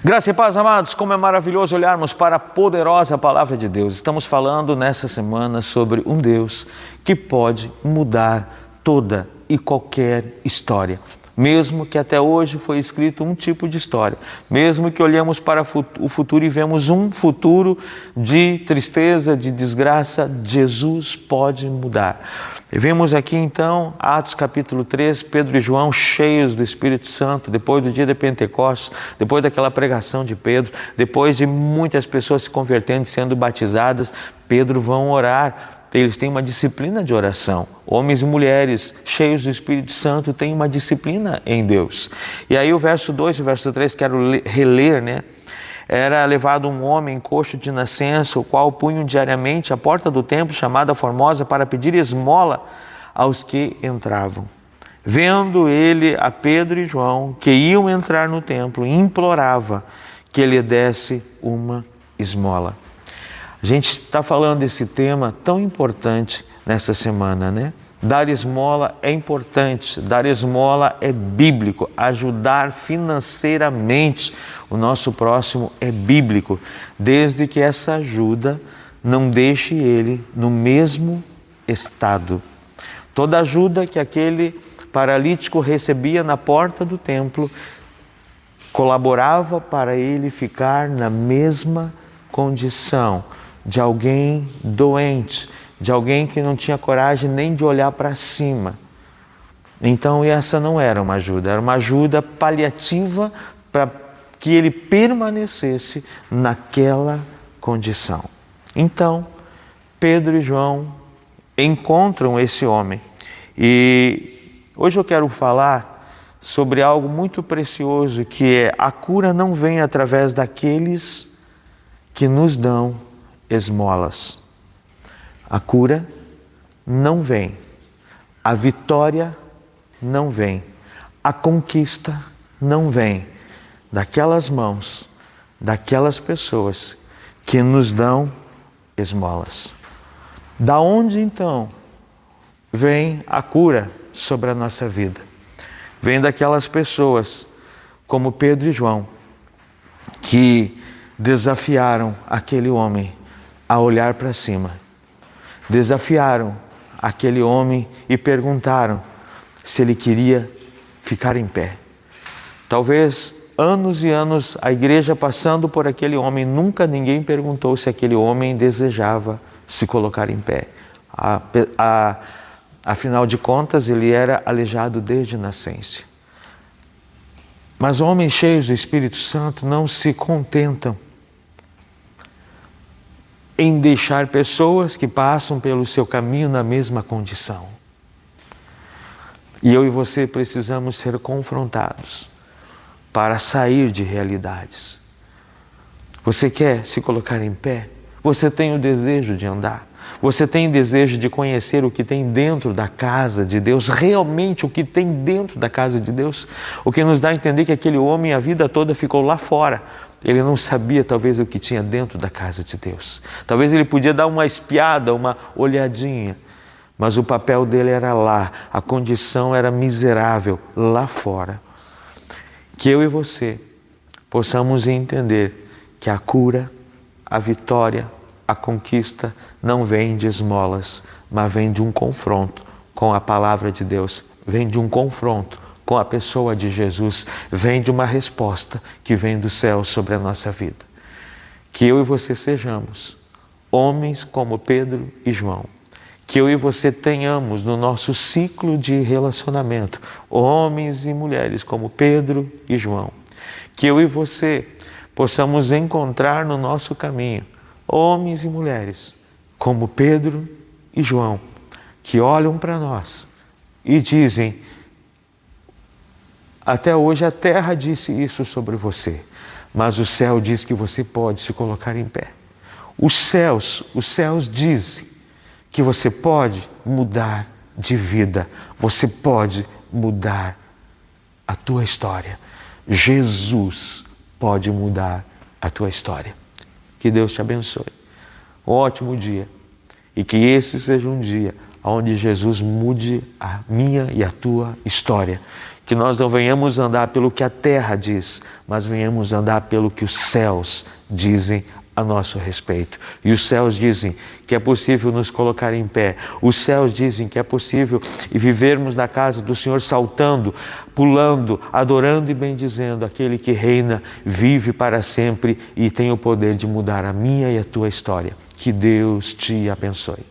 Graça e paz, amados, como é maravilhoso olharmos para a poderosa palavra de Deus. Estamos falando nessa semana sobre um Deus que pode mudar toda e qualquer história. Mesmo que até hoje foi escrito um tipo de história, mesmo que olhemos para o futuro e vemos um futuro de tristeza, de desgraça, Jesus pode mudar. E vemos aqui então, Atos capítulo 3, Pedro e João cheios do Espírito Santo, depois do dia de Pentecostes, depois daquela pregação de Pedro, depois de muitas pessoas se convertendo e sendo batizadas, Pedro vão orar. Eles têm uma disciplina de oração. Homens e mulheres cheios do Espírito Santo têm uma disciplina em Deus. E aí o verso 2 e o verso 3, quero reler, né? Era levado um homem coxo de nascença, o qual punham diariamente à porta do templo, chamada Formosa, para pedir esmola aos que entravam. Vendo ele a Pedro e João, que iam entrar no templo, implorava que lhe desse uma esmola. A gente está falando desse tema tão importante nessa semana, né? Dar esmola é importante, dar esmola é bíblico, ajudar financeiramente o nosso próximo é bíblico, desde que essa ajuda não deixe ele no mesmo estado. Toda ajuda que aquele paralítico recebia na porta do templo colaborava para ele ficar na mesma condição de alguém doente, de alguém que não tinha coragem nem de olhar para cima. Então essa não era uma ajuda paliativa para que ele permanecesse naquela condição. Então, Pedro e João encontram esse homem. E hoje eu quero falar sobre algo muito precioso, que é: a cura não vem através daqueles que nos dão esmolas. A cura não vem, a vitória não vem, a conquista não vem daquelas mãos, daquelas pessoas que nos dão esmolas. Da onde então vem a cura sobre a nossa vida? Vem daquelas pessoas como Pedro e João, que desafiaram aquele homem a olhar para cima. Desafiaram aquele homem e perguntaram se ele queria ficar em pé. Talvez anos e anos a igreja passando por aquele homem, nunca ninguém perguntou se aquele homem desejava se colocar em pé. Afinal de contas, ele era aleijado desde nascença. Mas homens cheios do Espírito Santo não se contentam em deixar pessoas que passam pelo seu caminho na mesma condição. E eu e você precisamos ser confrontados para sair de realidades. Você quer se colocar em pé? Você tem o desejo de andar? Você tem o desejo de conhecer o que tem dentro da casa de Deus? Realmente o que tem dentro da casa de Deus? O que nos dá a entender que aquele homem a vida toda ficou lá fora. Ele não sabia talvez o que tinha dentro da casa de Deus. Talvez ele podia dar uma espiada, uma olhadinha, mas o papel dele era lá, a condição era miserável lá fora. Que eu e você possamos entender que a cura, a vitória, a conquista não vem de esmolas, mas vem de um confronto com a palavra de Deus, vem de um confronto com a pessoa de Jesus, vem de uma resposta que vem do céu sobre a nossa vida. Que eu e você sejamos homens como Pedro e João. Que eu e você tenhamos no nosso ciclo de relacionamento homens e mulheres como Pedro e João. Que eu e você possamos encontrar no nosso caminho homens e mulheres como Pedro e João, que olham para nós e dizem: até hoje a terra disse isso sobre você, mas o céu diz que você pode se colocar em pé. Os céus dizem que você pode mudar de vida, você pode mudar a tua história. Jesus pode mudar a tua história. Que Deus te abençoe. Um ótimo dia. E que esse seja um dia onde Jesus mude a minha e a tua história. que nós não venhamos andar pelo que a terra diz, mas venhamos andar pelo que os céus dizem a nosso respeito. E os céus dizem que é possível nos colocar em pé. Os céus dizem que é possível vivermos na casa do Senhor saltando, pulando, adorando e bendizendo aquele que reina, vive para sempre e tem o poder de mudar a minha e a tua história. Que Deus te abençoe.